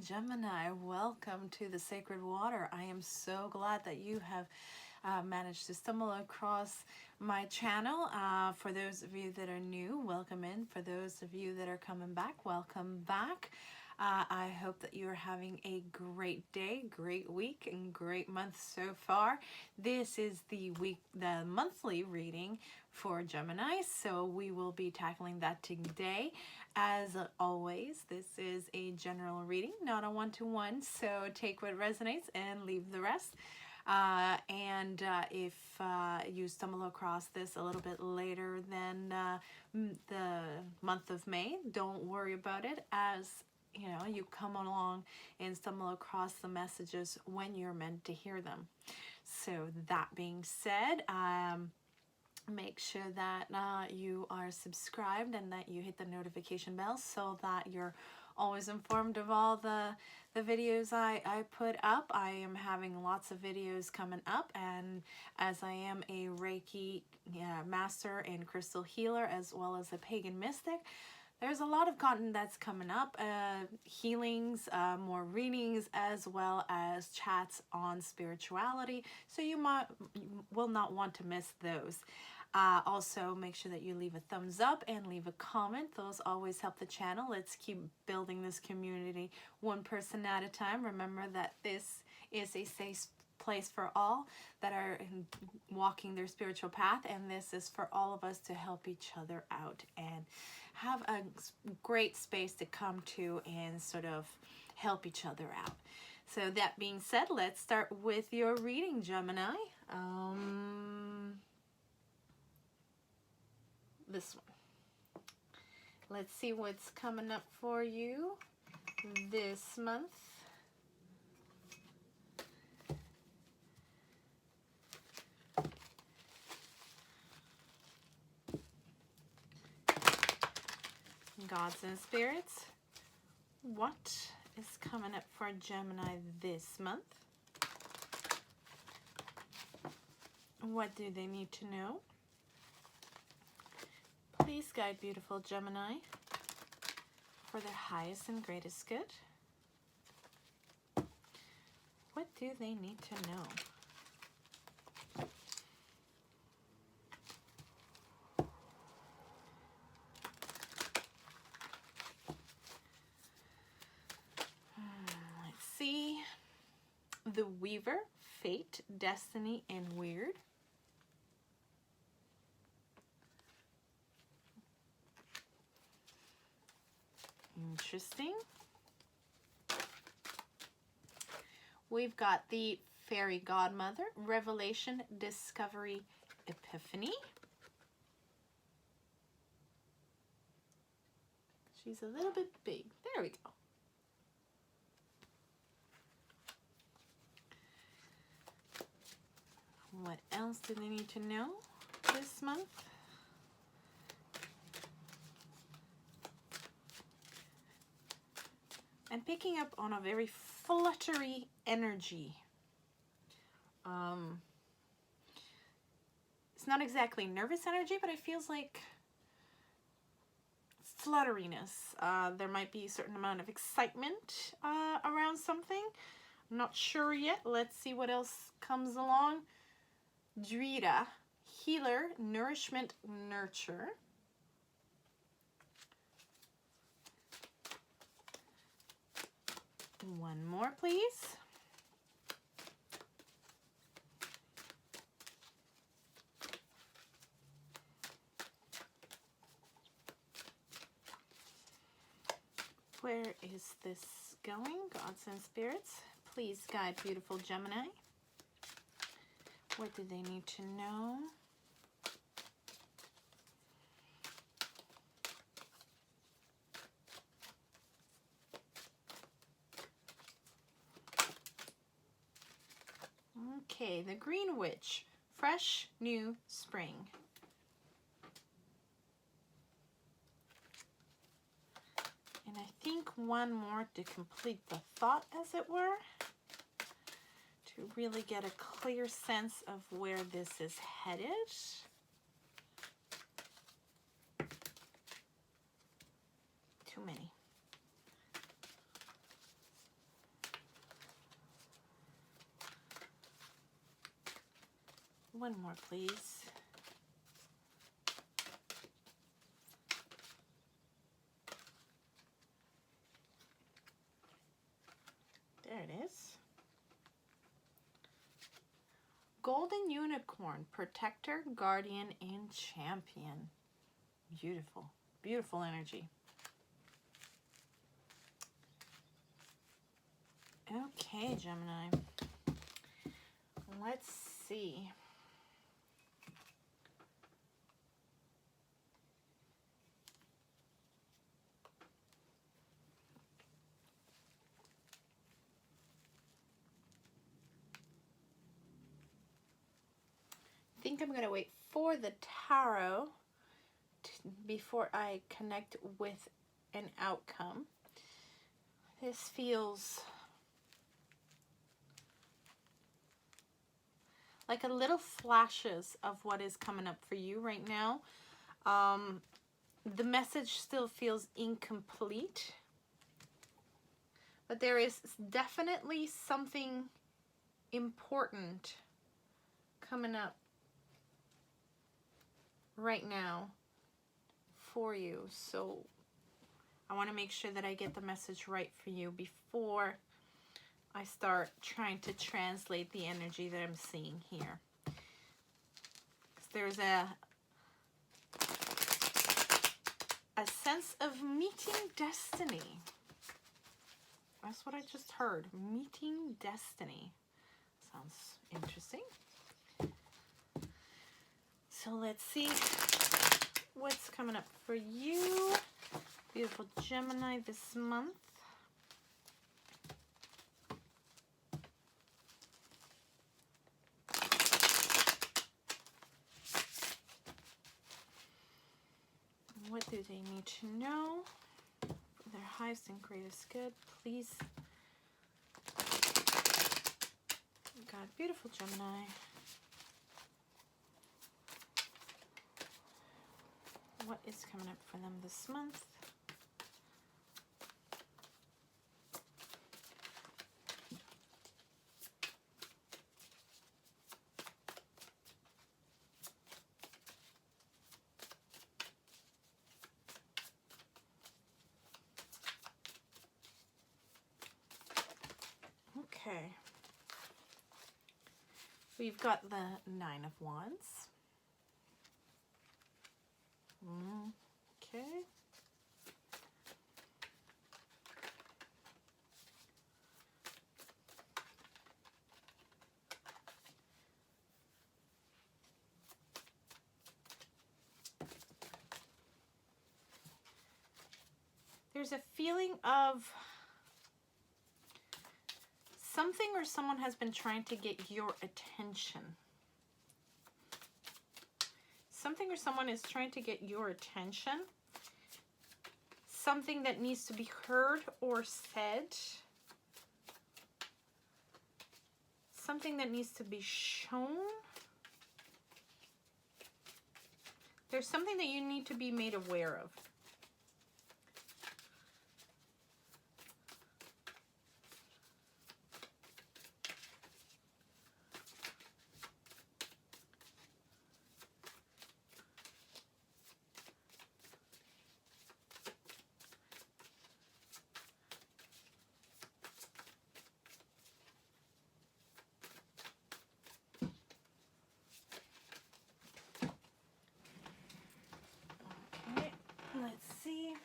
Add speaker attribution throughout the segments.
Speaker 1: Gemini, welcome to the Sacred Water. I am so glad that you have managed to stumble across my channel. For those of you that are new, welcome in. For those of you that are coming back, welcome back. I hope that you are having a great day, great week, and great month so far. This is the monthly reading for Gemini, so we will be tackling that today. As always, this is a general reading, not a one-to-one, so take what resonates and leave the rest. If you stumble across this a little bit later than the month of May, don't worry about it, as you know, you come along and stumble across the messages when you're meant to hear them. So that being said, make sure that you are subscribed and that you hit the notification bell so that you're always informed of all the videos I put up. I am having lots of videos coming up, and as I am a Reiki master and crystal healer as well as a pagan mystic, there's a lot of content that's coming up, healings, more readings, as well as chats on spirituality, so you will not want to miss those. Also, make sure that you leave a thumbs up and leave a comment. Those always help the channel. Let's keep building this community one person at a time. Remember that this is a safe place for all that are walking their spiritual path, and this is for all of us to help each other out and have a great space to come to and sort of help each other out. So that being said, let's start with your reading, Gemini. This one. Let's see what's coming up for you this month. Gods and spirits, what is coming up for Gemini this month? What do they need to know? Please guide beautiful Gemini for their highest and greatest good. What do they need to know? Let's see. The Weaver, Fate, Destiny, and Weird. Interesting. We've got the Fairy Godmother, Revelation, Discovery, Epiphany. She's a little bit big. There we go. What else do they need to know this month? I'm picking up on a very fluttery energy. It's not exactly nervous energy, but it feels like flutteriness. There might be a certain amount of excitement around something. I'm not sure yet. Let's see what else comes along. Druida, Healer, Nourishment, Nurture. One more, please. Where is this going? Gods and spirits, please guide beautiful Gemini. What do they need to know? Okay, the Green Witch, Fresh New Spring. And I think one more to complete the thought, as it were, to really get a clear sense of where this is headed. Too many. One more, please. There it is. Golden Unicorn, Protector, Guardian, and Champion. Beautiful, beautiful energy. Okay, Gemini. Let's see. I think I'm going to wait for the tarot before I connect with an outcome. This feels like a little flashes of what is coming up for you right now. The message still feels incomplete, but there is definitely something important coming up right now for you. So I want to make sure that I get the message right for you before I start trying to translate the energy that I'm seeing here. 'Cause there's a sense of meeting destiny. That's what I just heard. Meeting destiny. Sounds interesting. So let's see what's coming up for you, beautiful Gemini, this month. What do they need to know for their highest and greatest good? Please. God, beautiful Gemini. What is coming up for them this month? Okay. We've got the Nine of Wands. Okay. There's a feeling of something or someone has been trying to get your attention. Something or someone is trying to get your attention. Something that needs to be heard or said. Something that needs to be shown. There's something that you need to be made aware of. Let's see.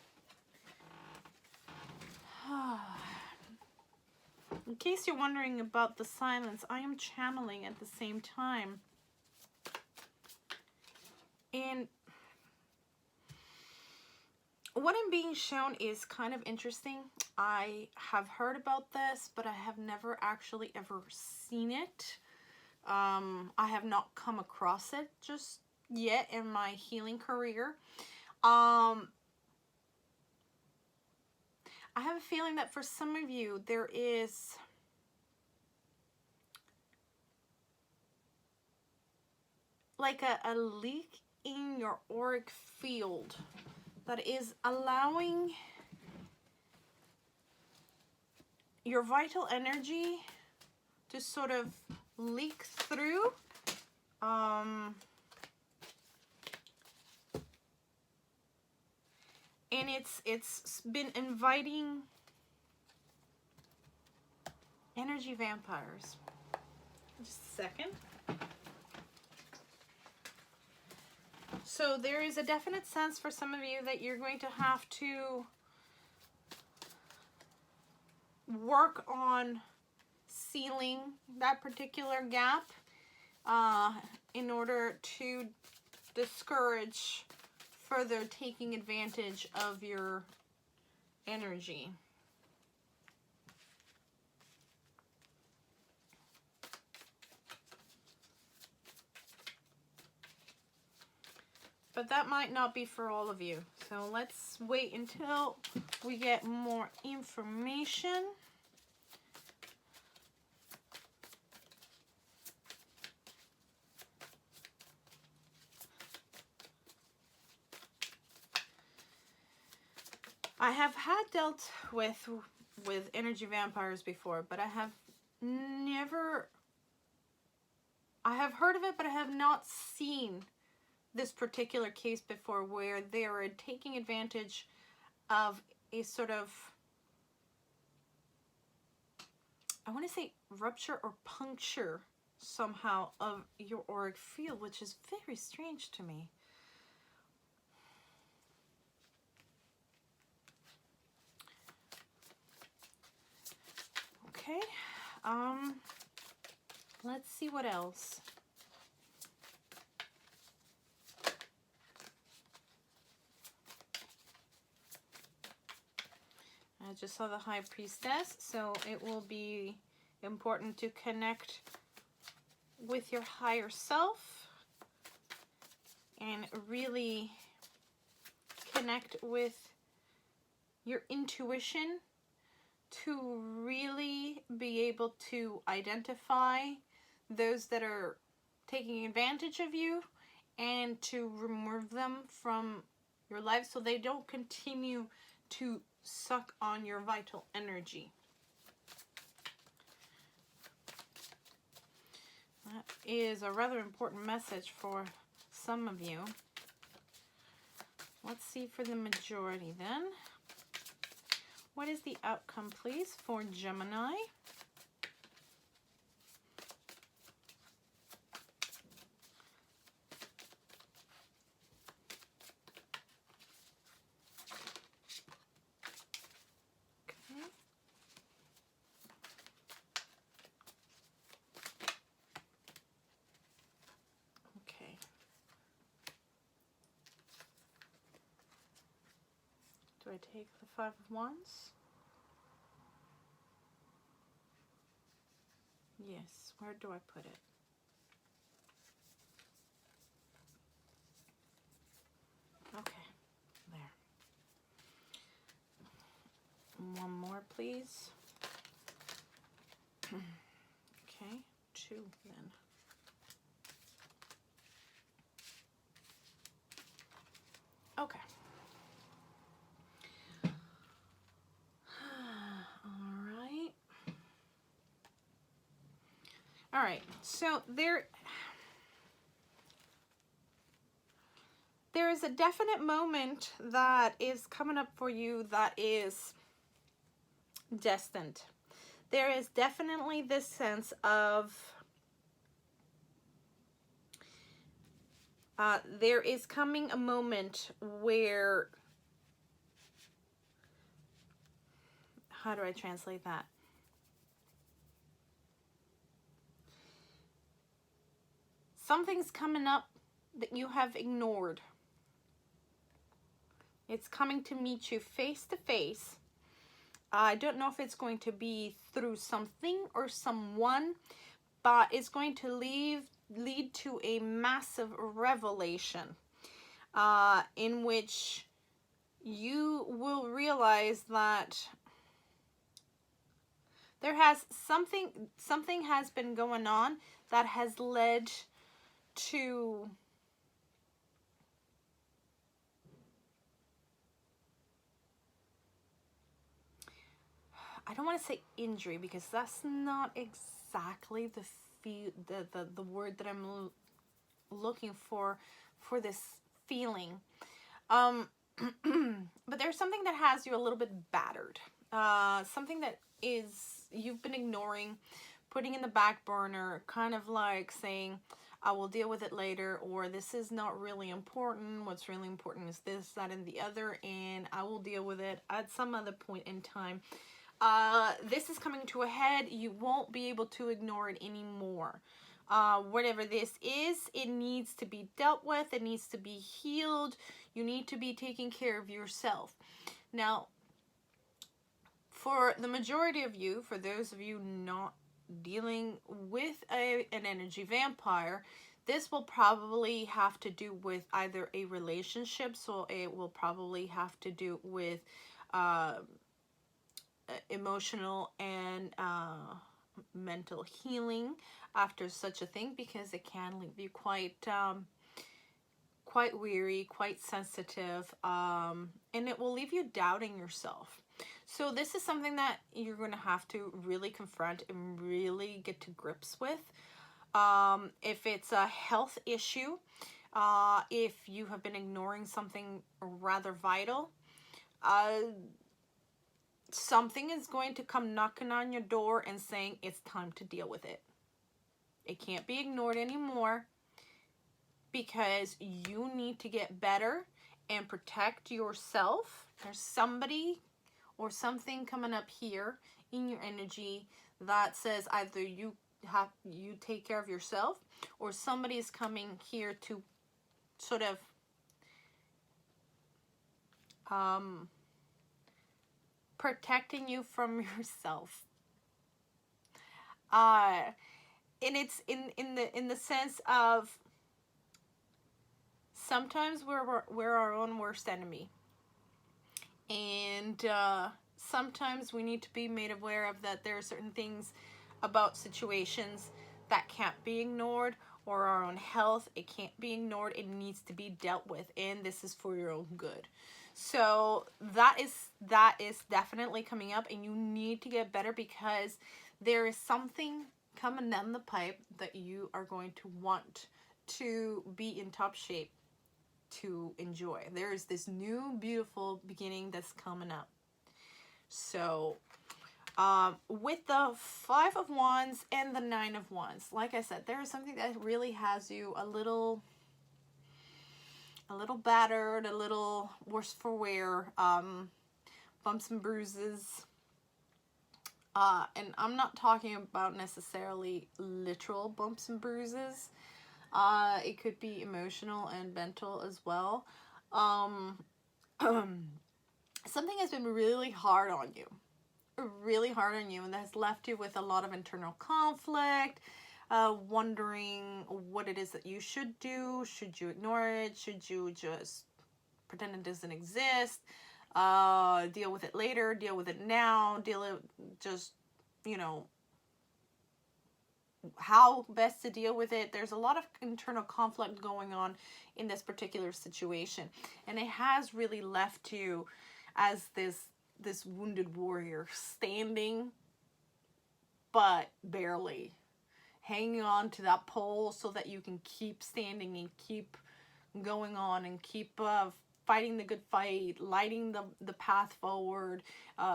Speaker 1: In case you're wondering about the silence, I am channeling at the same time. And what I'm being shown is kind of interesting. I have heard about this, but I have never actually ever seen it. I have not come across it just yet in my healing career. I have a feeling that for some of you, there is like a leak in your auric field that is allowing your vital energy to sort of leak through And it's been inviting energy vampires. Just a second. So there is a definite sense for some of you that you're going to have to work on sealing that particular gap in order to discourage further taking advantage of your energy. But that might not be for all of you. So let's wait until we get more information. I have had dealt with energy vampires before, but I have heard of it, but I have not seen this particular case before where they are taking advantage of a sort of, I want to say rupture or puncture somehow of your auric field, which is very strange to me. Okay, let's see what else. I just saw the High Priestess, so it will be important to connect with your higher self and really connect with your intuition to really be able to identify those that are taking advantage of you and to remove them from your life so they don't continue to suck on your vital energy. That is a rather important message for some of you. Let's see for the majority then. What is the outcome, please, for Gemini? Do I take the Five of Wands? Yes. Where do I put it? Okay. There. One more, please. Okay. Two, then. Okay. All right, so there is a definite moment that is coming up for you that is destined. There is definitely this sense of there is coming a moment where, how do I translate that? Something's coming up that you have ignored. It's coming to meet you face to face. I don't know if it's going to be through something or someone, but it's going to lead to a massive revelation in which you will realize that there has something has been going on that has led to I don't want to say injury because that's not exactly the word that I'm looking for this feeling. But there's something that has you a little bit battered. Something that is you've been ignoring, putting in the back burner, kind of like saying, I will deal with it later, or this is not really important. What's really important is this, that, and the other, and I will deal with it at some other point in time. This is coming to a head. You won't be able to ignore it anymore. Whatever this is, it needs to be dealt with. It needs to be healed. You need to be taking care of yourself. Now, for the majority of you, for those of you not dealing with an energy vampire, this will probably have to do with either a relationship, so it will probably have to do with emotional and mental healing after such a thing, because it can leave you quite weary, quite sensitive, and it will leave you doubting yourself. So this is something that you're going to have to really confront and really get to grips with. If it's a health issue, if you have been ignoring something rather vital, something is going to come knocking on your door and saying it's time to deal with it. It can't be ignored anymore, because you need to get better and protect yourself. There's somebody or something coming up here in your energy that says either you take care of yourself, or somebody is coming here to sort of protecting you from yourself. And it's in the sense of sometimes we're our own worst enemy. And sometimes we need to be made aware of that there are certain things about situations that can't be ignored, or our own health, it can't be ignored. It needs to be dealt with, and this is for your own good. So that is definitely coming up, and you need to get better, because there is something coming down the pipe that you are going to want to be in top shape to enjoy. There is this new beautiful beginning that's coming up. So with the 5 of Wands and the 9 of Wands, like I said, there is something that really has you a little battered, a little worse for wear, bumps and bruises. And I'm not talking about necessarily literal bumps and bruises. It could be emotional and mental as well. Something has been really hard on you, and that has left you with a lot of internal conflict, wondering what it is that you should do. Should you ignore it? Should you just pretend it doesn't exist? Deal with it later, deal with it now, just, how best to deal with it. There's a lot of internal conflict going on in this particular situation, and it has really left you as this wounded warrior, standing but barely, hanging on to that pole so that you can keep standing and keep going on and keep fighting the good fight, lighting the path forward,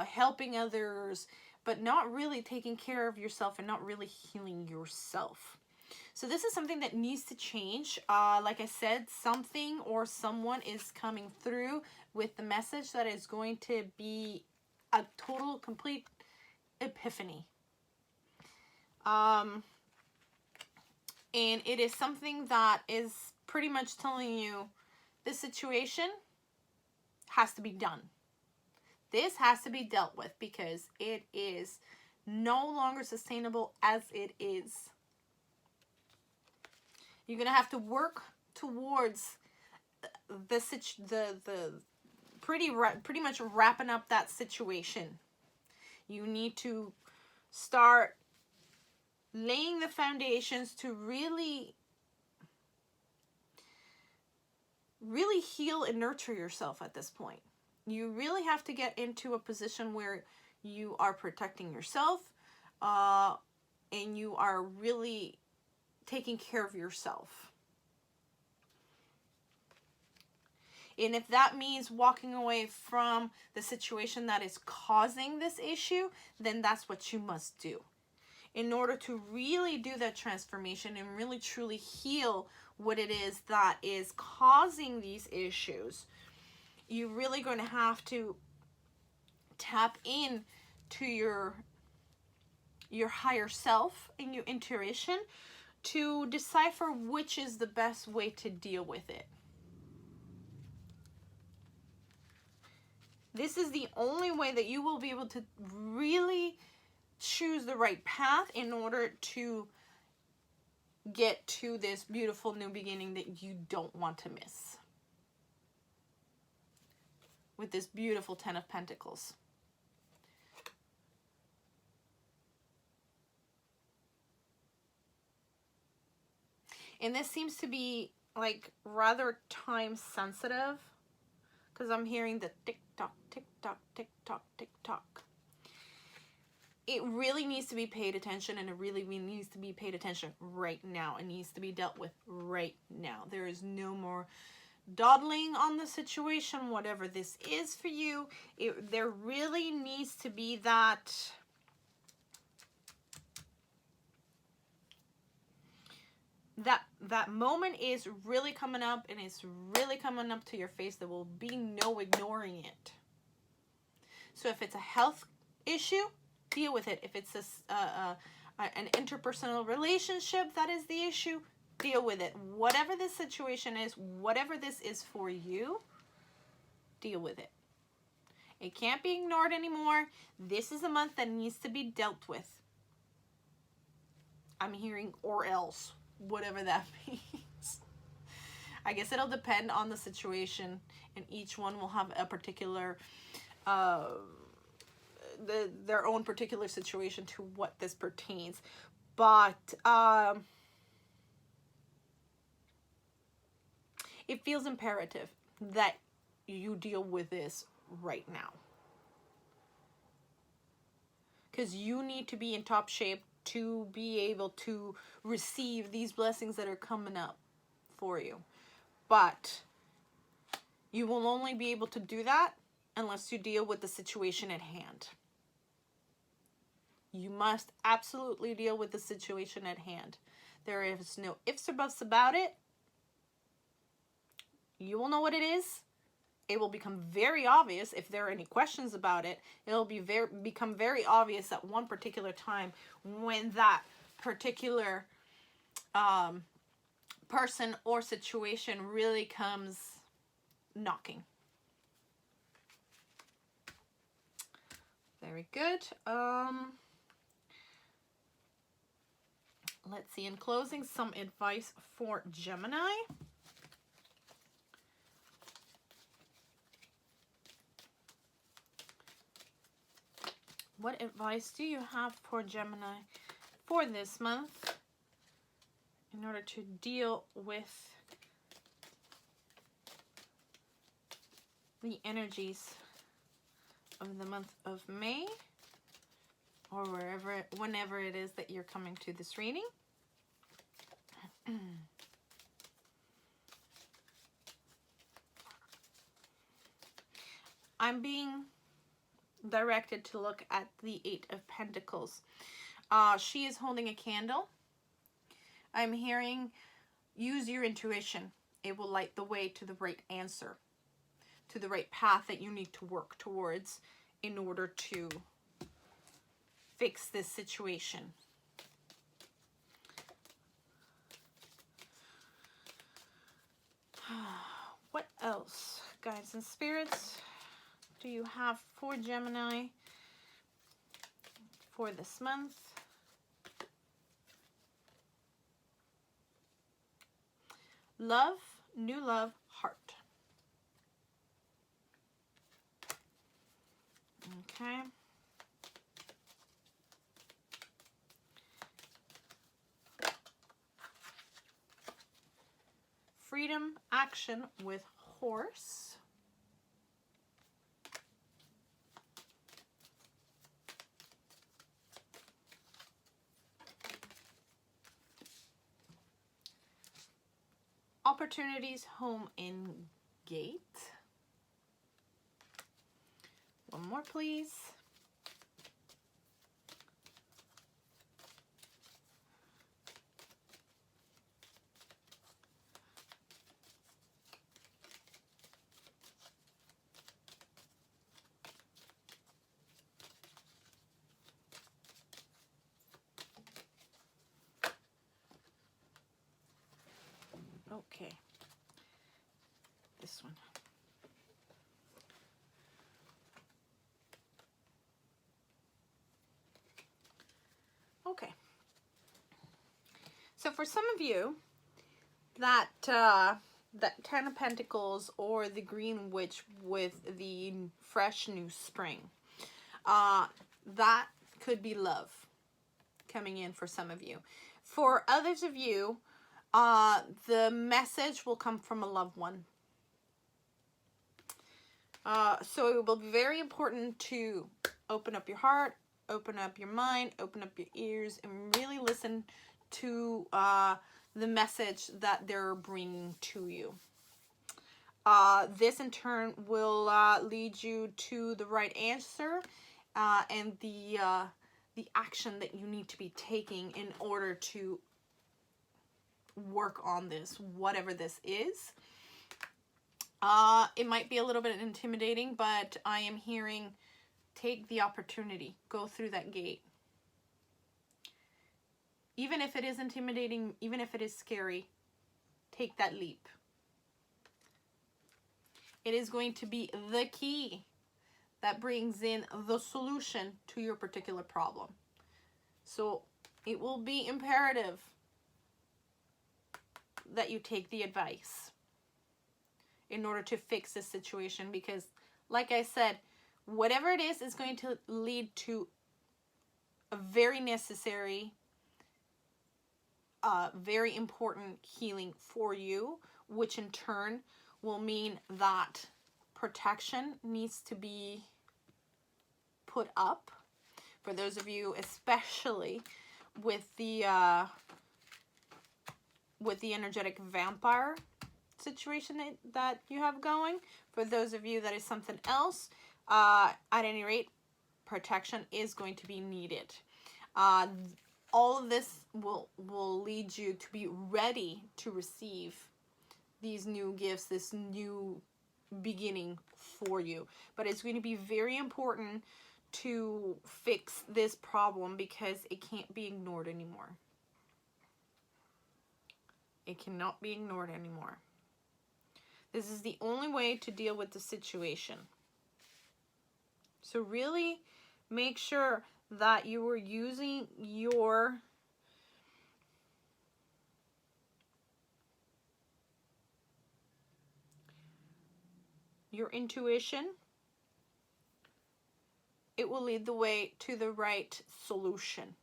Speaker 1: helping others, but not really taking care of yourself and not really healing yourself. So this is something that needs to change. Like I said, something or someone is coming through with the message that is going to be a total, complete epiphany. And it is something that is pretty much telling you this situation has to be done. This has to be dealt with, because it is no longer sustainable as it is. You're going to have to work towards the pretty much wrapping up that situation. You need to start laying the foundations to really heal and nurture yourself at this point. You really have to get into a position where you are protecting yourself, and you are really taking care of yourself. And if that means walking away from the situation that is causing this issue, then that's what you must do. In order to really do that transformation and really truly heal what it is that is causing these issues, you're really going to have to tap in to your higher self and your intuition to decipher which is the best way to deal with it. This is the only way that you will be able to really choose the right path in order to get to this beautiful new beginning that you don't want to miss. With this beautiful Ten of Pentacles. And this seems to be like rather time sensitive, because I'm hearing the tick tock, tick tock, tick tock, tick tock. It really needs to be paid attention, and it really needs to be paid attention right now. It needs to be dealt with right now. There is no more dawdling on the situation, whatever this is for you. There really needs to be that moment is really coming up, and it's really coming up to your face. There will be no ignoring it. So if it's a health issue, deal with it. If it's an interpersonal relationship that is the issue, deal with it. Whatever this situation is, whatever this is for you, deal with it. It can't be ignored anymore. This is a month that needs to be dealt with. I'm hearing or else, whatever that means. I guess it'll depend on the situation, and each one will have a particular their own particular situation to what this pertains. But it feels imperative that you deal with this right now, because you need to be in top shape to be able to receive these blessings that are coming up for you. But you will only be able to do that unless you deal with the situation at hand. You must absolutely deal with the situation at hand. There is no ifs or buts about it. You will know what it is. It will become very obvious if there are any questions about it. It'll become very obvious at one particular time when that particular person or situation really comes knocking. Very good. Let's see. In closing, some advice for Gemini. What advice do you have for Gemini for this month in order to deal with the energies of the month of May, or whenever it is that you're coming to this reading? I'm being directed to look at the Eight of Pentacles. She is holding a candle. I'm hearing, use your intuition. It will light the way to the right answer, to the right path that you need to work towards in order to fix this situation. What else, guides and spirits, do you have for Gemini for this month? Love, new love, heart. Okay. Freedom, action with horse. Opportunities, home, and gate. One more, please. Okay, this one. Okay, so for some of you, that that 10 of Pentacles or the Green Witch with the fresh new spring, that could be love coming in for some of you. For others of you, the message will come from a loved one. So it will be very important to open up your heart, open up your mind, open up your ears, and really listen to the message that they're bringing to you. This in turn will lead you to the right answer and the action that you need to be taking in order to work on this, whatever this is. It might be a little bit intimidating, but I am hearing take the opportunity, go through that gate. Even if it is intimidating, even if it is scary, take that leap. It is going to be the key that brings in the solution to your particular problem. So it will be imperative that you take the advice in order to fix this situation, because like I said, whatever it is going to lead to a very necessary, very important healing for you, which in turn will mean that protection needs to be put up for those of you, especially with the energetic vampire situation that you have going. For those of you that is something else, at any rate, protection is going to be needed. All of this will lead you to be ready to receive these new gifts, this new beginning for you. But it's going to be very important to fix this problem because it can't be ignored anymore. It cannot be ignored anymore. This is the only way to deal with the situation. So really make sure that you are using your intuition. It will lead the way to the right solution.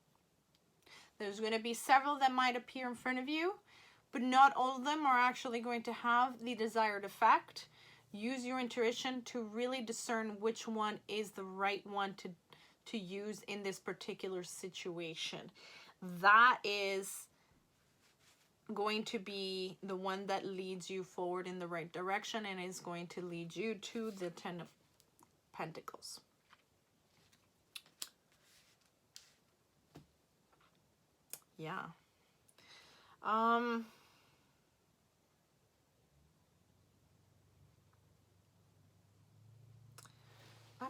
Speaker 1: There's going to be several that might appear in front of you, but not all of them are actually going to have the desired effect. Use your intuition to really discern which one is the right one to use in this particular situation. That is going to be the one that leads you forward in the right direction and is going to lead you to the 10 of Pentacles. Yeah. I'm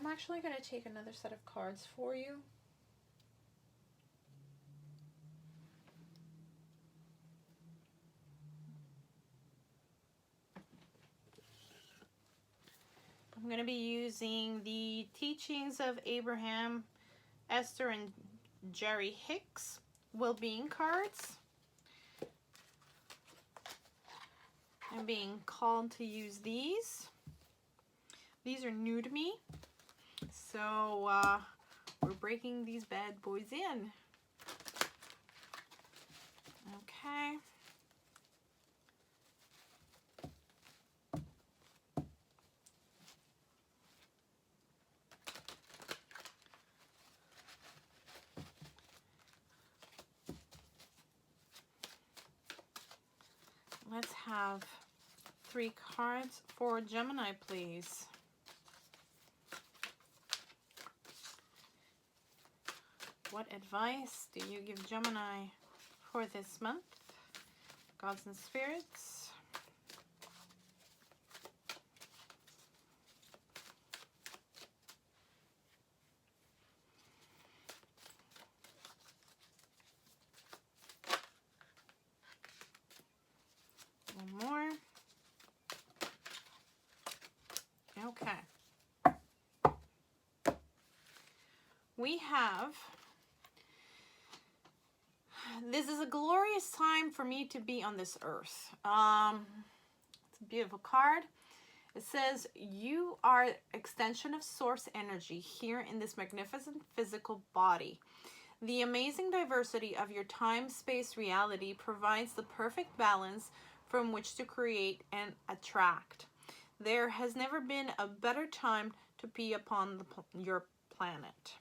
Speaker 1: actually going to take another set of cards for you. I'm going to be using the teachings of Abraham, Esther, and Jerry Hicks well-being cards. I'm being called to use these. These are new to me. So we're breaking these bad boys in. Okay. Let's have 3 cards for Gemini, please. What advice do you give Gemini for this month? Gods and spirits. One more. Okay. We have, this is a glorious time for me to be on this earth. It's a beautiful card. It says, you are extension of source energy here in this magnificent physical body. The amazing diversity of your time-space reality provides the perfect balance from which to create and attract. There has never been a better time to be upon your planet.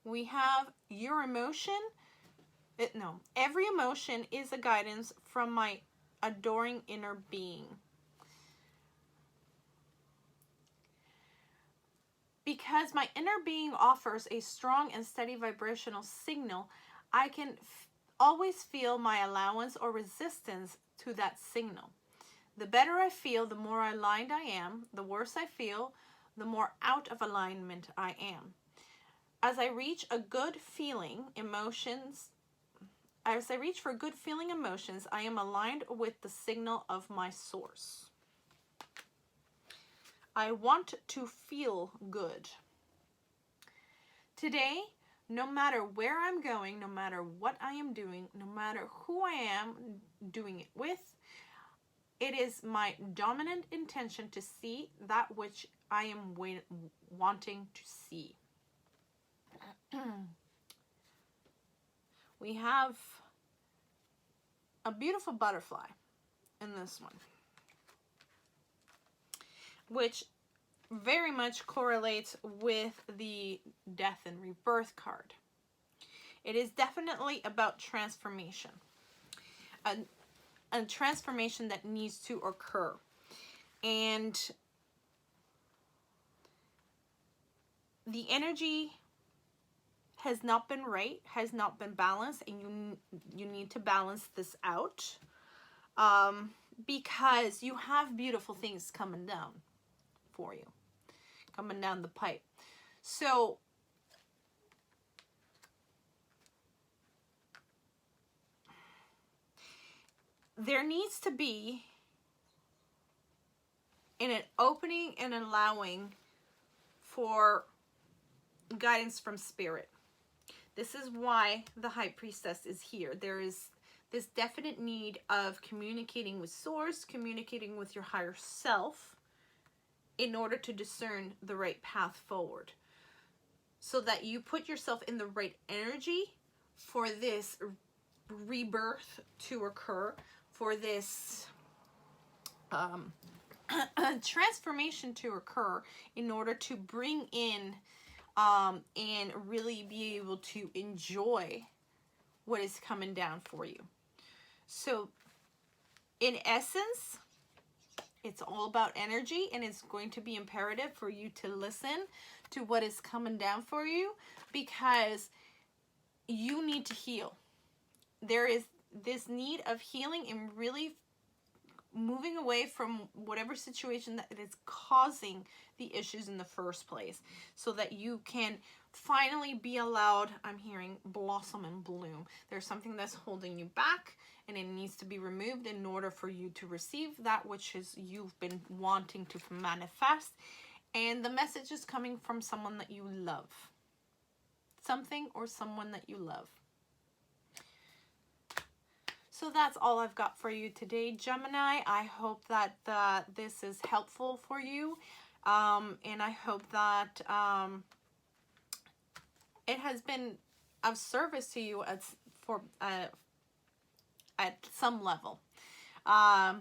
Speaker 1: We have your emotion. Every emotion is a guidance from my adoring inner being. Because my inner being offers a strong and steady vibrational signal, I can always feel my allowance or resistance to that signal. The better I feel, the more aligned I am. The worse I feel, the more out of alignment I am. As I reach for good feeling emotions, I am aligned with the signal of my source. I want to feel good. Today, no matter where I'm going, no matter what I am doing, no matter who I am doing it with, it is my dominant intention to see that which I am wanting to see. We have a beautiful butterfly in this one, which very much correlates with the death and rebirth card. It is definitely about transformation, a transformation that needs to occur. And the energy has not been right, has not been balanced, and you need to balance this out, because you have beautiful things coming down for you, coming down the pipe. So there needs to be an opening and allowing for guidance from spirit. This is why the High Priestess is here. There is this definite need of communicating with Source, communicating with your higher self in order to discern the right path forward, so that you put yourself in the right energy for this rebirth to occur, for this transformation to occur, in order to bring in and really be able to enjoy what is coming down for you. So in essence, it's all about energy, and it's going to be imperative for you to listen to what is coming down for you, because you need to heal. There is this need of healing and really moving away from whatever situation that is causing the issues in the first place, so that you can finally be allowed, I'm hearing, blossom and bloom. There's something that's holding you back, and it needs to be removed in order for you to receive that which is you've been wanting to manifest. And the message is coming from someone that you love. Something or someone that you love. So that's all I've got for you today, Gemini. I hope that this is helpful for you. And I hope that it has been of service to you at some level. I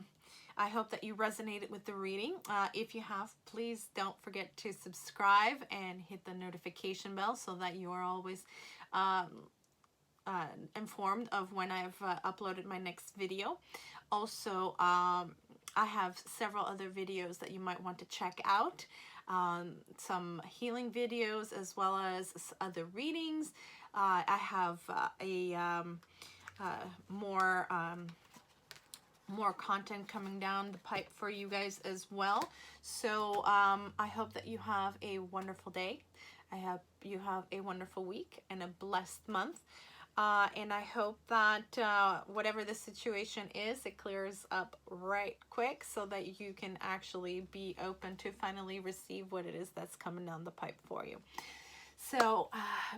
Speaker 1: hope that you resonated with the reading. If you have, please don't forget to subscribe and hit the notification bell so that you are always informed of when I've uploaded my next video. Also, I have several other videos that you might want to check out. Some healing videos as well as other readings. I have more content coming down the pipe for you guys as well. So I hope that you have a wonderful day. I hope you have a wonderful week and a blessed month. And I hope that whatever the situation is, it clears up right quick so that you can actually be open to finally receive what it is that's coming down the pipe for you. So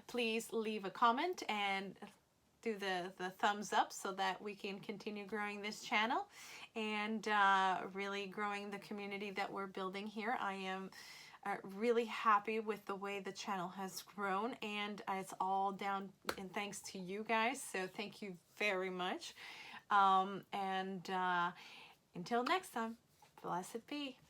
Speaker 1: please leave a comment and do the thumbs up so that we can continue growing this channel and really growing the community that we're building here. I am really happy with the way the channel has grown, and it's all down and thanks to you guys, so thank you very much. And until next time, blessed be.